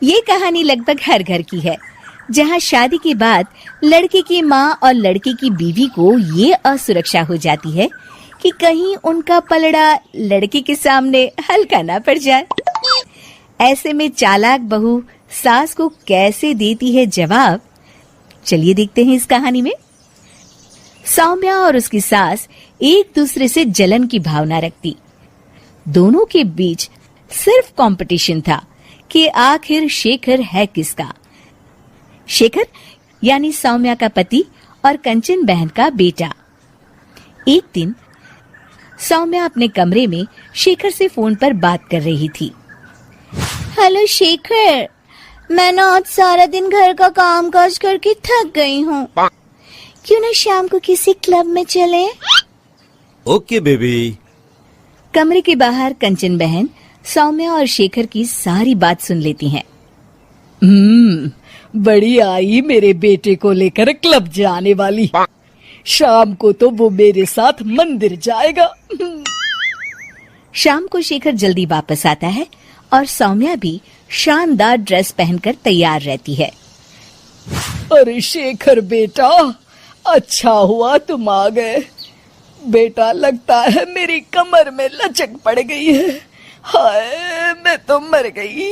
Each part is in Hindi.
ये कहानी लगभग हर घर की है, जहाँ शादी के बाद लड़के की माँ और लड़के की बीवी को ये असुरक्षा हो जाती है कि कहीं उनका पलड़ा लड़के के सामने हल्का ना पड़ जाए। ऐसे में चालाक बहू सास को कैसे देती है जवाब, चलिए देखते हैं इस कहानी में। सौम्या और उसकी सास एक दूसरे से जलन की भावना रखती। दोनों के बीच सिर्फ कंपटीशन था कि आखिर शेखर है किसका। शेखर यानी सौम्या का पति और कंचन बहन का बेटा। एक दिन सौम्या अपने कमरे में शेखर से फोन पर बात कर रही थी। हेलो शेखर, मैं ना आज सारा दिन घर का काम काज करके थक गई हूँ। क्यों ना शाम को किसी क्लब में चले? Okay baby. कमरे के बाहर कंचन बहन सौम्या और शेखर की सारी बात सुन लेती हैं। बड़ी आई मेरे बेटे को लेकर क्लब जाने वाली। शाम को तो वो मेरे साथ मंदिर जाएगा। शाम को शेखर जल्दी वापस आता है और सौम्या भी शानदार ड्रेस पहनकर तैयार रहती है। अरे शेखर बेटा, अच्छा हुआ तुम आ गए। बेटा लगता है मेरी कमर में लचक पड़ गई है। हाय मैं तो मर गई।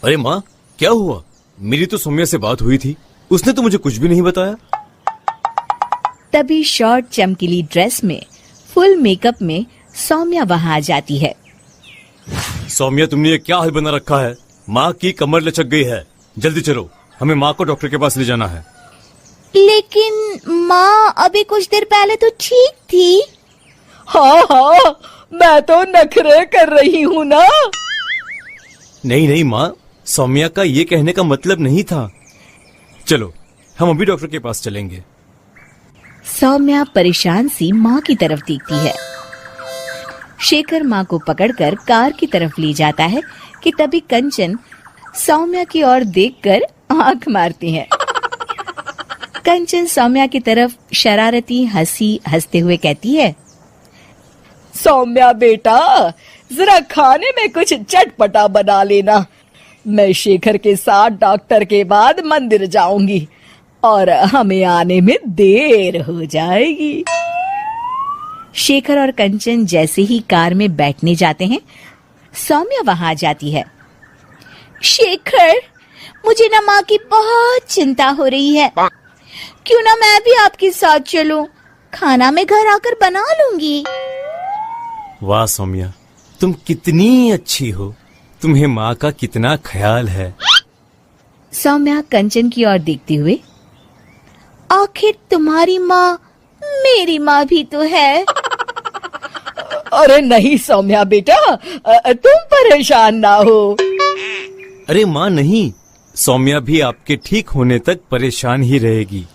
अरे माँ, क्या हुआ? मेरी तो सौम्या से बात हुई थी, उसने तो मुझे कुछ भी नहीं बताया। तभी शॉर्ट चमकीली ड्रेस में फुल मेकअप में सौम्या वहाँ आ जाती है। सौम्या, तुमने ये क्या हाल बना रखा है? माँ की कमर लचक गई है। जल्दी चलो, हमें माँ को डॉक्टर के पास ले जाना है। लेकिन माँ अभी कुछ देर पहले तो ठीक थी। हाँ, मैं तो नखरे कर रही हूँ ना। नहीं माँ, सौम्या का ये कहने का मतलब नहीं था। चलो, हम अभी डॉक्टर के पास चलेंगे। सौम्या परेशान सी माँ की तरफ देखती है। शेखर माँ को पकड़कर कार की तरफ ले जाता है कि तभी कंचन सौम्या की ओर देखकर आंख मारती है। कंचन सौम्या की तरफ शरारती हंसी हंसते हुए कहती है, सौम्या बेटा, जरा खाने में कुछ चटपटा बना लेना। मैं शेखर के साथ डॉक्टर के बाद मंदिर जाऊंगी और हमें आने में देर हो जाएगी। शेखर और कंचन जैसे ही कार में बैठने जाते हैं, सौम्या वहां आ जाती है। शेखर, मुझे ना माँ की बहुत चिंता हो रही है। क्यों ना मैं भी आपके साथ चलूं? खाना मैं घर आकर बना लूंगी। वाह सौम्या, तुम कितनी अच्छी हो। तुम्हें माँ का कितना ख्याल है। सौम्या कंचन की ओर देखते हुए, आखिर तुम्हारी माँ मेरी माँ भी तो है। अरे नहीं सौम्या बेटा, तुम परेशान ना हो। अरे माँ नहीं, सौम्या भी आपके ठीक होने तक परेशान ही रहेगी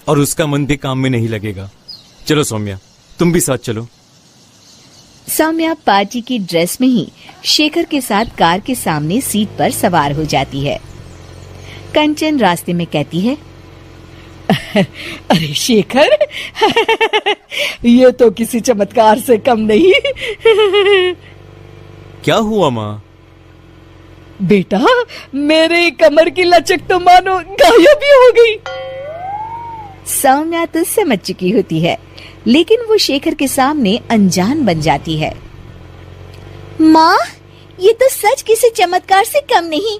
और उसका मन भी काम में नहीं लगेगा। चलो सौम्या, तुम भी साथ चलो। सौम्या पार्टी की ड्रेस में ही शेखर के साथ कार के सामने सीट पर सवार हो जाती है। कंचन रास्ते में कहती है, अरे शेखर, ये तो किसी चमत्कार से कम नहीं। क्या हुआ माँ? बेटा, मेरे कमर की लचक तो मानो गायब ही हो गई। सौम्या तो समझ चुकी होती है, लेकिन वो शेखर के सामने अनजान बन जाती है। माँ, ये तो सच किसी चमत्कार से कम नहीं।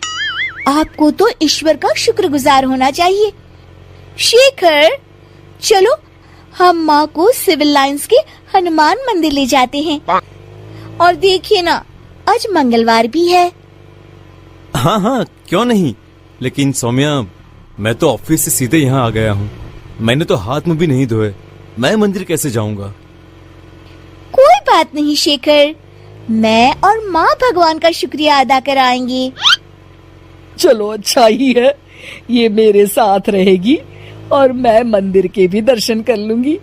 आपको तो ईश्वर का शुक्रगुजार होना चाहिए। शेखर, चलो हम माँ को सिविल लाइंस के हनुमान मंदिर ले जाते हैं। और देखिए ना, आज मंगलवार भी है। हाँ, क्यों नहीं। लेकिन सौम्या, मैं तो ऑफिस से सीधे यहाँ आ गया हूँ। मैंने तो हाथ मुंह भी नहीं धोए। मैं मंदिर कैसे जाऊंगा? कोई बात नहीं शेखर, मैं और माँ भगवान का शुक्रिया अदा कराएंगे। चलो अच्छा ही है, ये मेरे साथ रहेगी और मैं मंदिर के भी दर्शन कर लूंगी।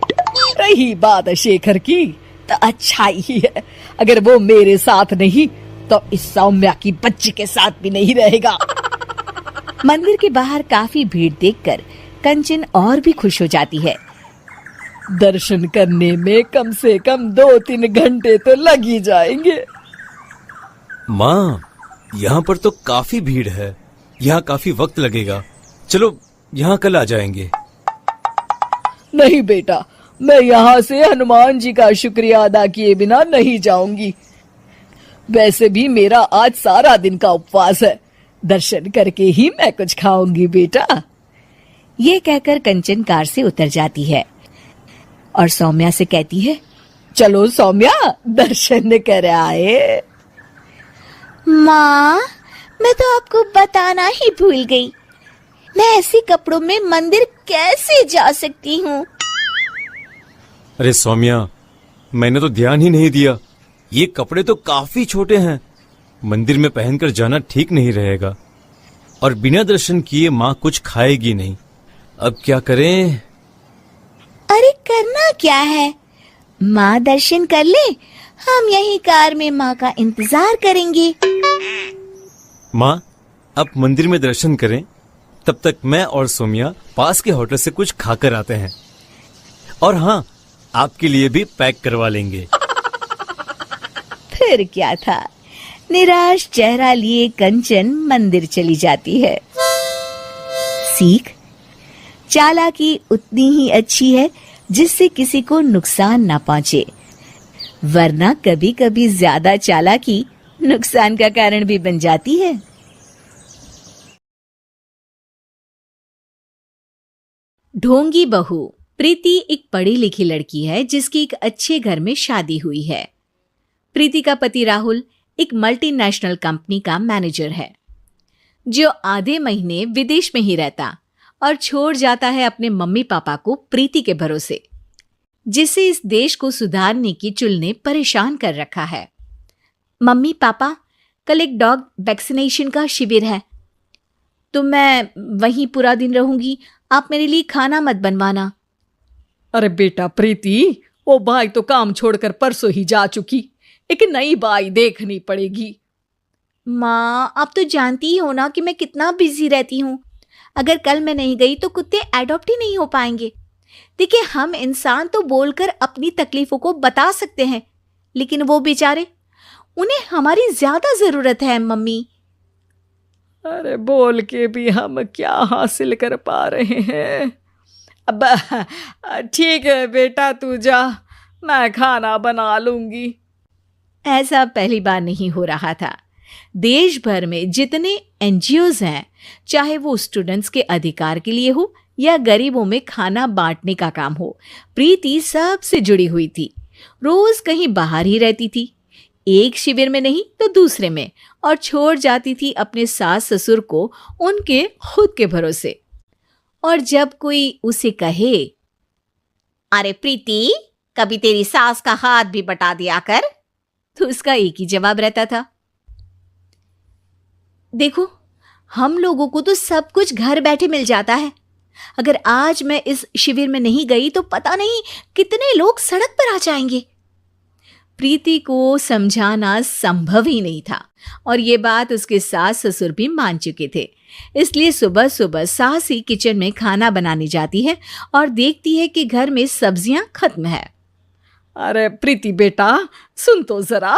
रही बात शेखर की, तो अच्छा ही है। अगर वो मेरे साथ नहीं तो इस सौम्या की बच्ची के साथ भी नहीं रहेगा। मंदिर के बाहर काफी भीड़ देखकर कंचन और भी खुश हो जाती है। दर्शन करने में कम से कम 2-3 घंटे तो लग ही जाएंगे। माँ, यहाँ पर तो काफी भीड़ है, यहाँ काफी वक्त लगेगा। चलो यहाँ कल आ जाएंगे। नहीं बेटा, मैं यहाँ से हनुमान जी का शुक्रिया अदा किए बिना नहीं जाऊंगी। वैसे भी मेरा आज सारा दिन का उपवास है, दर्शन करके ही मैं कुछ खाऊंगी बेटा। ये कहकर कंचन कार से उतर जाती है और सौम्या से कहती है, चलो सौम्या, दर्शन कर आए। माँ, मैं तो आपको बताना ही भूल गई, मैं ऐसे कपड़ों में मंदिर कैसे जा सकती हूँ? अरे सौम्या, मैंने तो ध्यान ही नहीं दिया। ये कपड़े तो काफी छोटे हैं, मंदिर में पहनकर जाना ठीक नहीं रहेगा। और बिना दर्शन किए माँ कुछ खाएगी नहीं। अब क्या करें? अरे करना क्या है, माँ दर्शन कर ले, हम यही कार में माँ का इंतजार करेंगे। माँ, आप मंदिर में दर्शन करें, तब तक मैं और सौम्या पास के होटल से कुछ खाकर आते हैं। और हाँ, आपके लिए भी पैक करवा लेंगे। फिर क्या था, निराश चेहरा लिए कंचन मंदिर चली जाती है। सीख, चालाकी उतनी ही अच्छी है जिससे किसी को नुकसान ना पहुंचे, वरना कभी कभी ज्यादा चालाकी नुकसान का कारण भी बन जाती है। ढोंगी बहू। प्रीति एक पढ़ी लिखी लड़की है जिसकी एक अच्छे घर में शादी हुई है। प्रीति का पति राहुल एक मल्टीनेशनल कंपनी का मैनेजर है, जो आधे महीने विदेश में ही रहता और छोड़ जाता है अपने मम्मी पापा को प्रीति के भरोसे, जिसे इस देश को सुधारने की चुल ने परेशान कर रखा है। मम्मी पापा, कल एक डॉग वैक्सीनेशन का शिविर है, तो मैं वहीं पूरा दिन रहूंगी, आप मेरे लिए खाना मत बनवाना। अरे बेटा प्रीति, वो बाई तो काम छोड़कर परसों ही जा चुकी, एक नई बाई देखनी पड़ेगी। माँ, आप तो जानती ही हो ना कि मैं कितना बिजी रहती हूँ। अगर कल मैं नहीं गई तो कुत्ते एडॉप्ट ही नहीं हो पाएंगे। देखिए, हम इंसान तो बोलकर अपनी तकलीफों को बता सकते हैं, लेकिन वो बेचारे, उन्हें हमारी ज्यादा जरूरत है मम्मी। अरे बोल के भी हम क्या हासिल कर पा रहे हैं। अब ठीक है बेटा, तू जा, मैं खाना बना लूंगी। ऐसा पहली बार नहीं हो रहा था। देश भर में जितने एनजीओज हैं, चाहे वो स्टूडेंट्स के अधिकार के लिए हो या गरीबों में खाना बांटने का काम हो, प्रीति सबसे जुड़ी हुई थी। रोज कहीं बाहर ही रहती थी, एक शिविर में नहीं तो दूसरे में, और छोड़ जाती थी अपने सास ससुर को उनके खुद के भरोसे। और जब कोई उसे कहे, अरे प्रीति, कभी तेरी सास का हाथ भी बटा दिया कर, तो उसका एक ही जवाब रहता था, देखो, हम लोगों को तो सब कुछ घर बैठे मिल जाता है। अगर आज मैं इस शिविर में नहीं गई तो पता नहीं कितने लोग सड़क पर आ जाएंगे। प्रीति को समझाना संभव ही नहीं था, और ये बात उसके सास ससुर भी मान चुके थे। इसलिए सुबह सुबह सास ही किचन में खाना बनाने जाती है और देखती है कि घर में सब्जियां खत्म है। अरे प्रीति बेटा, सुन तो जरा।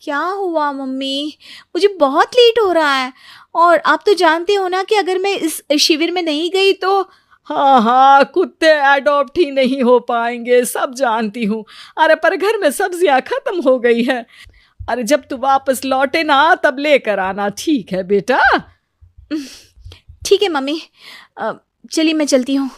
क्या हुआ मम्मी? मुझे बहुत लेट हो रहा है, और आप तो जानते हो ना कि अगर मैं इस शिविर में नहीं गई तो। हाँ, कुत्ते एडॉप्ट ही नहीं हो पाएंगे, सब जानती हूँ। अरे पर घर में सब्जियां खत्म हो गई है। अरे जब तू वापस लौटे ना, तब लेकर आना, ठीक है बेटा? ठीक है मम्मी, चलिए मैं चलती हूँ।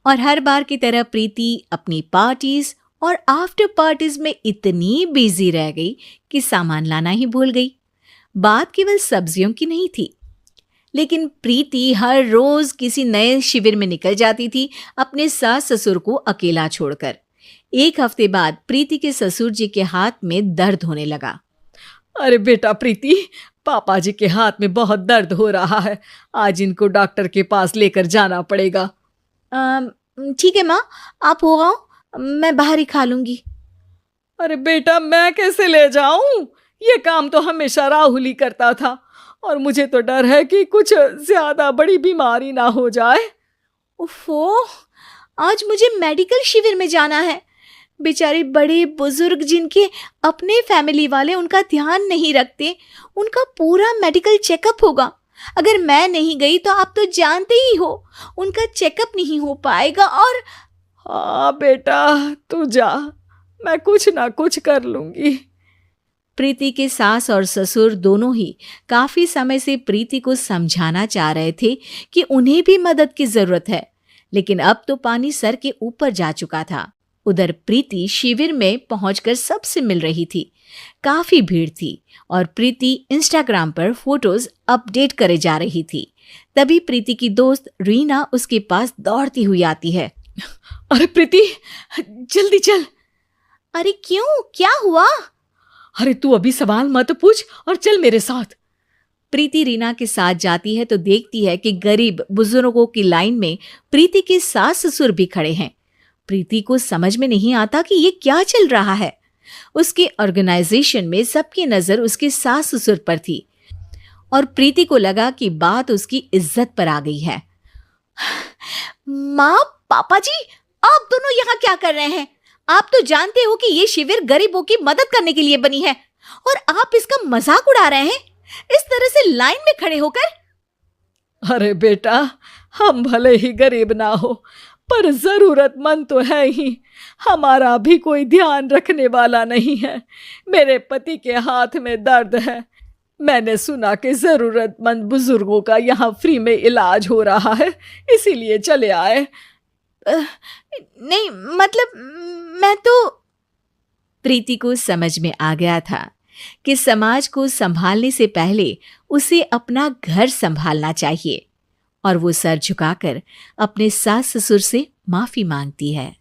और हर बार की तरह प्रीति अपनी पार्टीज और आफ्टर पार्टीज में इतनी बिजी रह गई कि सामान लाना ही भूल गई। बात केवल सब्जियों की नहीं थी, लेकिन प्रीति हर रोज किसी नए शिविर में निकल जाती थी, अपने सास ससुर को अकेला छोड़कर। एक हफ्ते बाद प्रीति के ससुर जी के हाथ में दर्द होने लगा। अरे बेटा प्रीति, पापा जी के हाथ में बहुत दर्द हो रहा है, आज इनको डॉक्टर के पास लेकर जाना पड़ेगा। ठीक है माँ, आप हो आओ, मैं बाहर ही खा लूंगी। अरे बेटा, मैं कैसे ले जाऊं? ये काम तो हमेशा राहुल ही करता था, और मुझे तो डर है कि कुछ ज्यादा बड़ी बीमारी ना हो जाए। उफ़ो, आज मुझे मेडिकल शिविर में जाना है। बेचारे बड़े बुजुर्ग जिनके अपने फैमिली वाले उनका ध्यान नहीं रखते, उनका पूरा मेडिकल चेकअप होगा। अगर मैं नहीं गई तो आप तो जानते ही हो, उनका चेकअप नहीं हो पाएगा। और हाँ बेटा, तू जा, मैं कुछ ना कुछ कर लूंगी। प्रीति के सास और ससुर दोनों ही काफी समय से प्रीति को समझाना चाह रहे थे कि उन्हें भी मदद की जरूरत है, लेकिन अब तो पानी सर के ऊपर जा चुका था। उधर प्रीति शिविर में पहुंचकर सबसे मिल रही थी। काफी भीड़ थी और प्रीति इंस्टाग्राम पर फोटोज अपडेट करे जा रही थी। तभी प्रीति की दोस्त रीना उसके पास दौड़ती हुई आती है। अरे प्रीति, जल्दी चल। अरे क्यों, क्या हुआ? अरे तू अभी सवाल मत पूछ और चल मेरे साथ। प्रीति रीना के साथ जाती है तो देखती है कि गरीब बुजुर्गों की लाइन में प्रीति के सास ससुर भी खड़े हैं। प्रीति को समझ में नहीं आता कि ये क्या चल रहा है। उसके ऑर्गेनाइजेशन में सबकी नजर उसके सास ससुर पर थी और प्रीति को लगा कि बात उसकी इज्जत पर आ गई है। माँ, पापा जी, आप दोनों यहाँ क्या कर रहे हैं? आप तो जानते हो कि ये शिविर गरीबों की मदद करने के लिए बनी है और आप इसका मजाक उड़ा रहे हैं इस तरह से लाइन में खड़े होकर। अरे बेटा, हम भले ही गरीब ना हो पर जरूरतमंद तो है ही। हमारा भी कोई ध्यान रखने वाला नहीं है। मेरे पति के हाथ में दर्द है। मैंने सुना कि जरूरतमंद बुजुर्गों का यहाँ फ्री में इलाज हो रहा है, इसीलिए चले आए। नहीं, मतलब मैं तो। प्रीति को समझ में आ गया था कि समाज को संभालने से पहले उसे अपना घर संभालना चाहिए और वो सर झुकाकर अपने सास ससुर से माफी मांगती है।